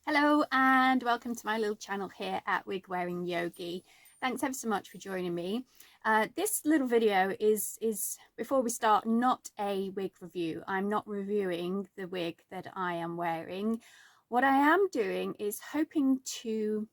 Hello and welcome to my little channel here at Wig Wearing Yogi. Thanks ever so much for joining me. This little video is before we start, not a wig review. I'm not reviewing the wig that I am wearing. What I am doing is hoping to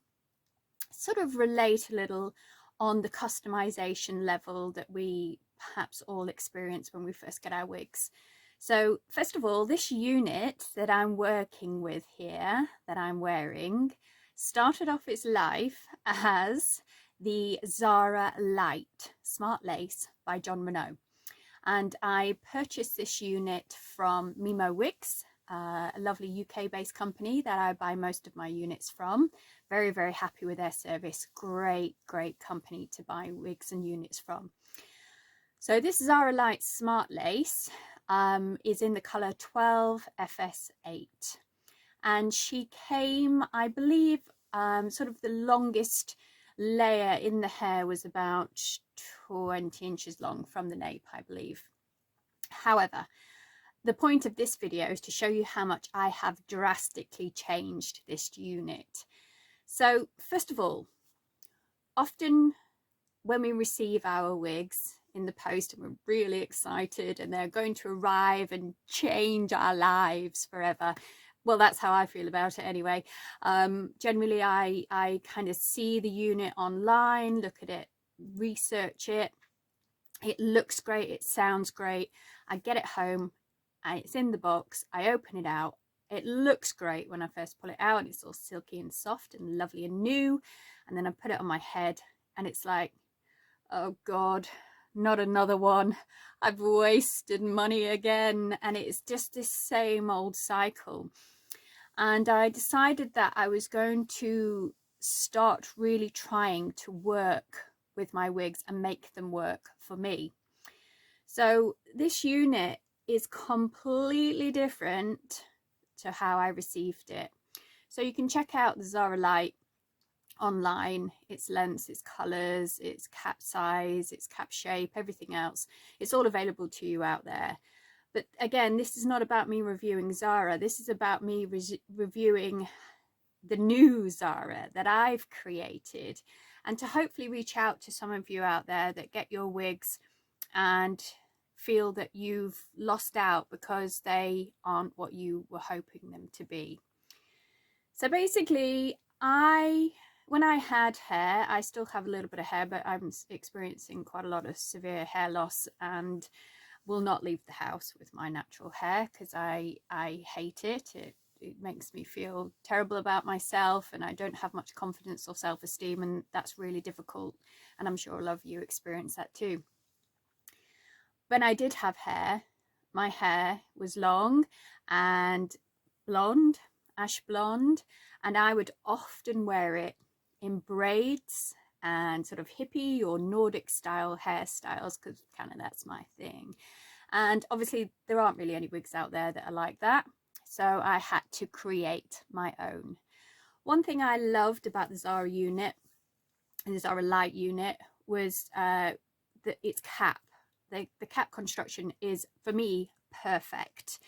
sort of relate a little on the customization level that we perhaps all experience when we first get our wigs. So first of all, this unit that I'm working with here, that I'm wearing, started off its life as the Zara Lite Smartlace by Jon Renau. And I purchased this unit from Wigs, a lovely UK-based company that I buy most of my units from. Very, very happy with their service. Great, great company to buy wigs and units from. So this Zara Lite Smartlace is in the colour 12 FS8, and she came, I believe, sort of the longest layer in the hair was about 20 inches long from the nape, I believe. However, the point of this video is to show you how much I have drastically changed this unit. So first of all, often when we receive our wigs in the post and we're really excited and they're going to arrive and change our lives forever, well, that's how I feel about it anyway. Generally I kind of see the unit online, look at it, research it. It looks great, it sounds great. I get it home and it's in the box. I open it out. It looks great when I first pull it out. It's all silky and soft and lovely and new. And then I put it on my head and it's like, oh God, not another one. I've wasted money again. And it's just this same old cycle. And I decided that I was going to start really trying to work with my wigs and make them work for me. So this unit is completely different to how I received it. So you can check out the Zara Lite online, its lengths, its colors, its cap size, its cap shape, everything else. It's all available to you out there. But again, this is not about me reviewing Zara. This is about me reviewing the new Zara that I've created, and to hopefully reach out to some of you out there that get your wigs and feel that you've lost out because they aren't what you were hoping them to be. So basically, when I had hair, I still have a little bit of hair, but I'm experiencing quite a lot of severe hair loss and will not leave the house with my natural hair because I hate it. It makes me feel terrible about myself and I don't have much confidence or self-esteem, and that's really difficult, and I'm sure a lot of you experience that too. When I did have hair, my hair was long and blonde, ash blonde, and I would often wear it in braids and sort of hippie or Nordic style hairstyles because kind of that's my thing. And obviously there aren't really any wigs out there that are like that, so I had to create my own. One thing I loved about the Zara unit and the Zara Lite unit was its cap. The cap construction is, for me, perfect.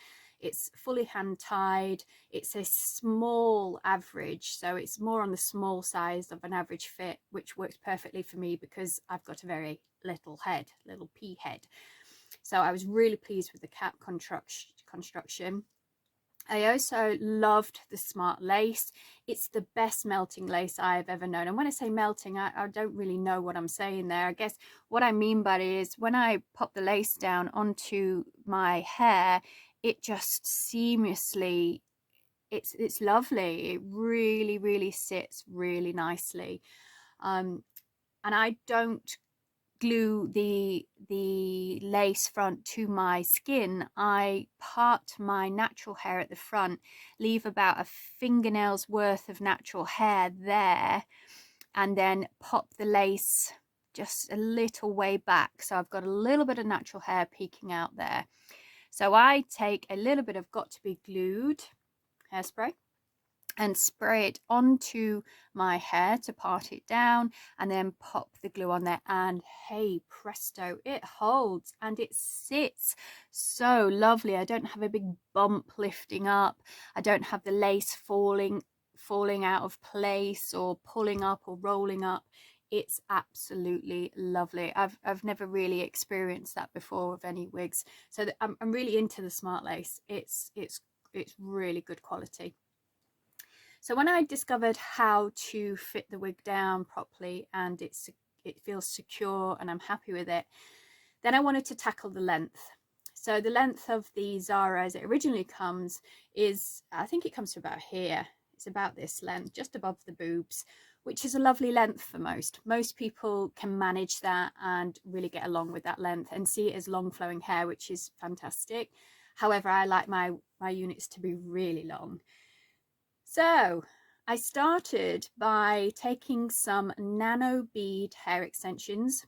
It's fully hand tied. It's a small average, so it's more on the small size of an average fit, which works perfectly for me because I've got a very little head, little pea head. So I was really pleased with the cap construction. I also loved the Smartlace. It's the best melting lace I've ever known. And when I say melting, I don't really know what I'm saying there. I guess what I mean by it is when I pop the lace down onto my hair, it just seamlessly, it's lovely. It really, really sits really nicely. And I don't glue the lace front to my skin. I part my natural hair at the front, leave about a fingernail's worth of natural hair there, and then pop the lace just a little way back, so I've got a little bit of natural hair peeking out there. So I take a little bit of got to be glued hairspray and spray it onto my hair to part it down, and then pop the glue on there, and hey presto, it holds and it sits so lovely. I don't have a big bump lifting up. I don't have the lace falling falling out of place or pulling up or rolling up. It's absolutely lovely. I've never really experienced that before with any wigs, so I'm really into the Smartlace. It's really good quality. So when I discovered how to fit the wig down properly and it feels secure and I'm happy with it, then I wanted to tackle the length. So the length of the Zara as it originally comes is, I think it comes to about here. It's about this length, just above the boobs, which is a lovely length for most. Most people can manage that and really get along with that length and see it as long flowing hair, which is fantastic. However, I like my units to be really long. So I started by taking some nano bead hair extensions.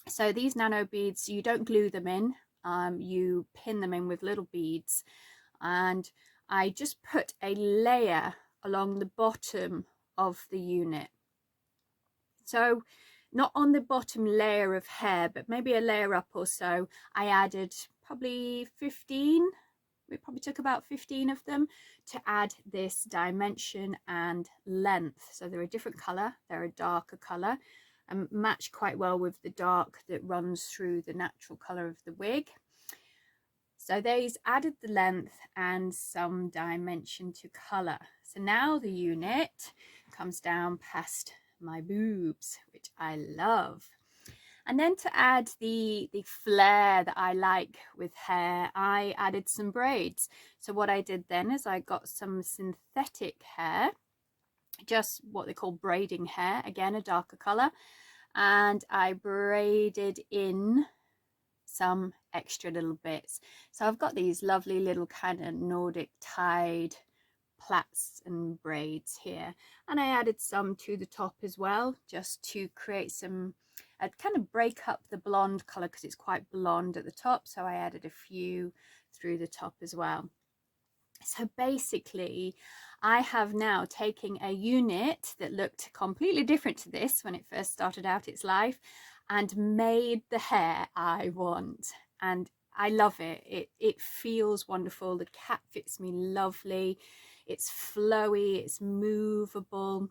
So these nano beads, you don't glue them in, you pin them in with little beads, and I just put a layer along the bottom of the unit. So not on the bottom layer of hair, but maybe a layer up or so. I added probably 15. We probably took about 15 of them to add this dimension and length. So they're a different color, they're a darker color, and match quite well with the dark that runs through the natural color of the wig. So these added the length and some dimension to color. So now the unit comes down past my boobs, which I love. And then to add the flair that I like with hair, I added some braids. So what I did then is I got some synthetic hair, just what they call braiding hair, again a darker color, and I braided in some extra little bits. So I've got these lovely little kind of Nordic tied plaits and braids here, and I added some to the top as well, just to create some kind of break up the blonde color, because it's quite blonde at the top, so I added a few through the top as well. So basically I have now taken a unit that looked completely different to this when it first started out its life and made the hair I want, and I love it. It feels wonderful. The cap fits me lovely. It's flowy, it's movable.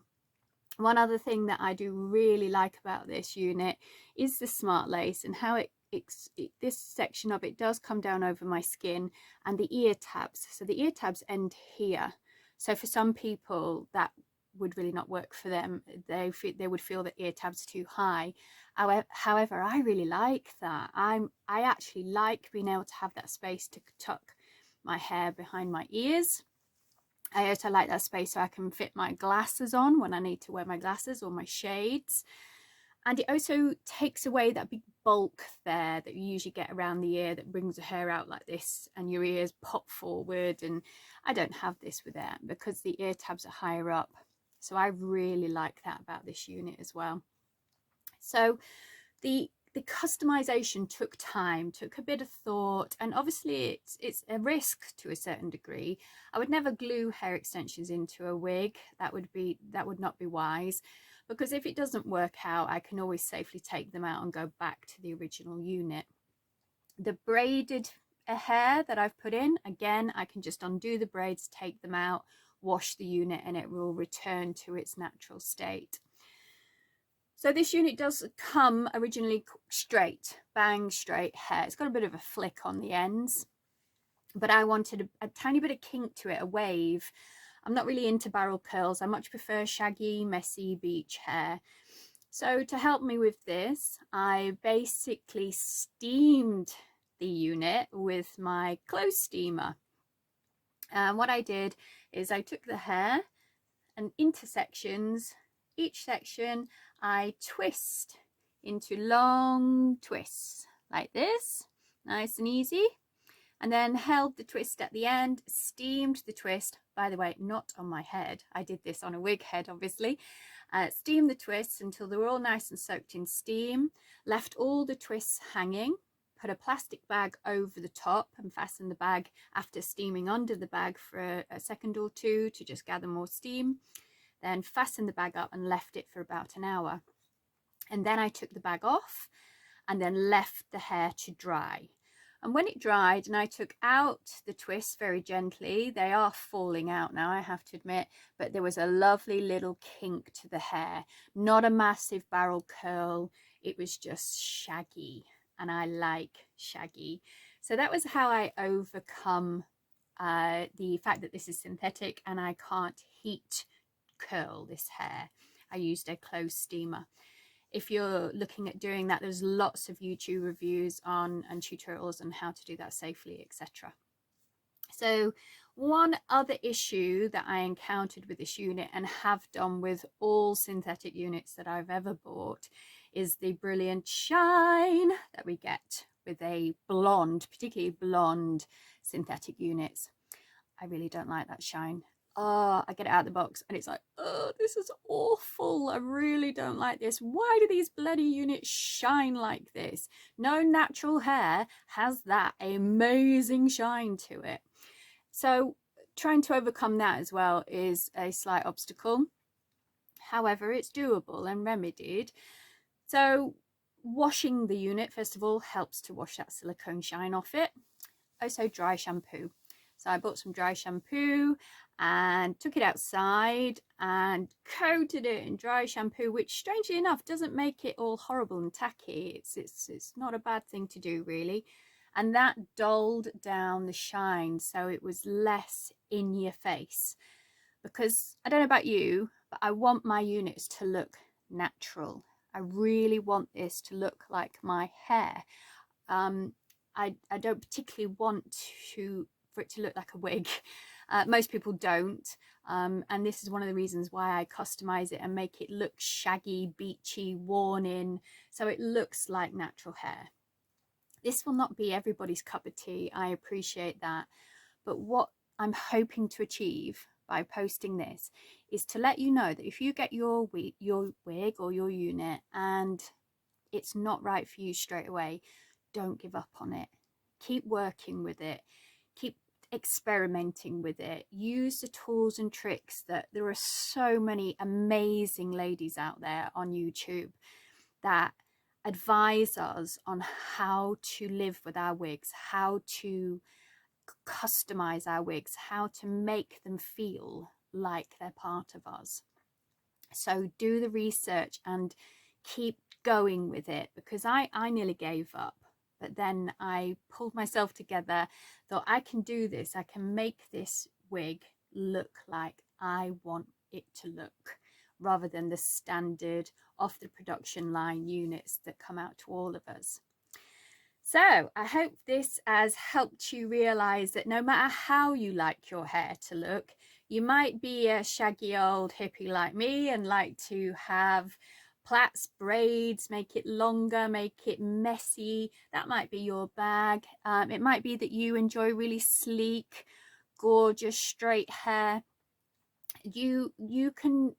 One other thing that I do really like about this unit is the Smartlace and how this section of it does come down over my skin, and the ear tabs. So the ear tabs end here. So for some people that would really not work for them. They would feel that ear tabs are too high. However, I really like that. I actually like being able to have that space to tuck my hair behind my ears. I also like that space so I can fit my glasses on when I need to wear my glasses or my shades. And it also takes away that big bulk there that you usually get around the ear that brings the hair out like this and your ears pop forward. And I don't have this with it because the ear tabs are higher up. So I really like that about this unit as well. So the customization took time, took a bit of thought, and obviously it's a risk to a certain degree. I would never glue hair extensions into a wig. That would not be wise, because if it doesn't work out, I can always safely take them out and go back to the original unit. The braided hair that I've put in, again, I can just undo the braids, take them out, wash the unit, and it will return to its natural state. So this unit does come originally straight, bang straight hair. It's got a bit of a flick on the ends, but I wanted a tiny bit of kink to it, a wave. I'm not really into barrel curls. I much prefer shaggy, messy beach hair. So to help me with this, I basically steamed the unit with my clothes steamer. And what I did is I took the hair and into sections. Each section I twist into long twists like this, nice and easy, and then held the twist at the end, steamed the twist, by the way, not on my head. I did this on a wig head, obviously. Steamed the twists until they were all nice and soaked in steam, left all the twists hanging, put a plastic bag over the top and fastened the bag after steaming under the bag for a second or two to just gather more steam. Then fastened the bag up and left it for about an hour. And then I took the bag off and then left the hair to dry. And when it dried and I took out the twists very gently, they are falling out now, I have to admit, but there was a lovely little kink to the hair, not a massive barrel curl. It was just shaggy, and I like shaggy. So that was how I overcome the fact that this is synthetic and I can't heat curl this hair. I used a clothes steamer. If you're looking at doing that, there's lots of YouTube reviews on and tutorials on how to do that safely, etc. So one other issue that I encountered with this unit, and have done with all synthetic units that I've ever bought, is the brilliant shine that we get with a blonde, particularly blonde synthetic units. I really don't like that shine. Oh, I get it out of the box and it's like, oh, this is awful. I really don't like this. Why do these bloody units shine like this? No natural hair has that amazing shine to it. So trying to overcome that as well is a slight obstacle. However, it's doable and remedied. So washing the unit, first of all, helps to wash that silicone shine off it. Also dry shampoo. So I bought some dry shampoo and took it outside and coated it in dry shampoo, which strangely enough doesn't make it all horrible and tacky. It's not a bad thing to do, really. And that dulled down the shine, so it was less in your face. Because I don't know about you, but I want my units to look natural. I really want this to look like my hair. I don't particularly want for it to look like a wig. Most people don't, and this is one of the reasons why I customize it and make it look shaggy, beachy, worn in, so it looks like natural hair. This will not be everybody's cup of tea, I appreciate that, but what I'm hoping to achieve by posting this is to let you know that if you get your wig or your unit and it's not right for you straight away, don't give up on it. Keep working with it. Keep experimenting with it. Use the tools and tricks that there are so many amazing ladies out there on YouTube that advise us on how to live with our wigs, how to customize our wigs, how to make them feel like they're part of us. So do the research and keep going with it, because I nearly gave up. But then I pulled myself together, thought I can do this. I can make this wig look like I want it to look, rather than the standard off the production line units that come out to all of us. So I hope this has helped you realize that no matter how you like your hair to look, you might be a shaggy old hippie like me and like to have plaits, braids, make it longer, make it messy. That might be your bag. It might be that you enjoy really sleek, gorgeous, straight hair. You can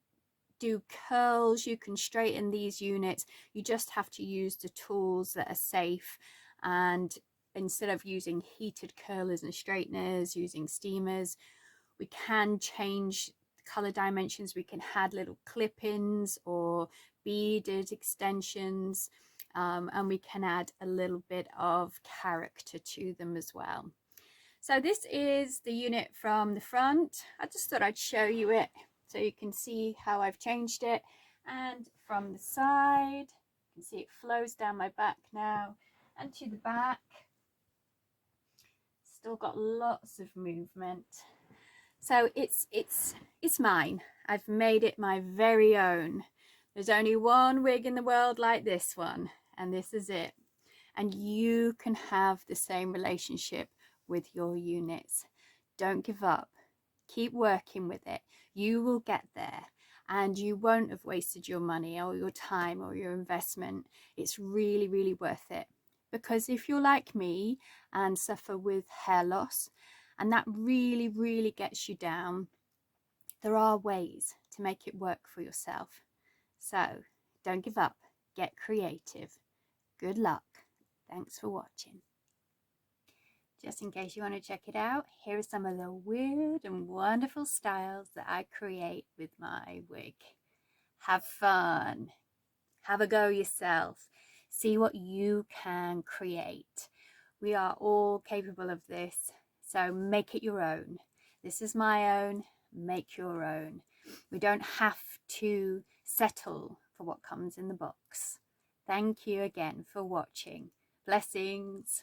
do curls, you can straighten these units. You just have to use the tools that are safe, and instead of using heated curlers and straighteners, using steamers, we can change color dimensions. We can add little clip-ins or beaded extensions, and we can add a little bit of character to them as well. So this is the unit from the front. I just thought I'd show you it so you can see how I've changed it. And from the side, you can see it flows down my back now, and to the back, still got lots of movement. So it's mine. I've made it my very own. There's only one wig in the world like this one, and this is it. And you can have the same relationship with your units. Don't give up. Keep working with it. You will get there, and you won't have wasted your money or your time or your investment. It's really, really worth it. Because if you're like me and suffer with hair loss, and that really, really gets you down, there are ways to make it work for yourself. So don't give up. Get creative. Good luck. Thanks for watching. Just in case you want to check it out, here are some of the weird and wonderful styles that I create with my wig. Have fun. Have a go yourself. See what you can create. We are all capable of this, so make it your own. This is my own, make your own. We don't have to settle for what comes in the box. Thank you again for watching. Blessings.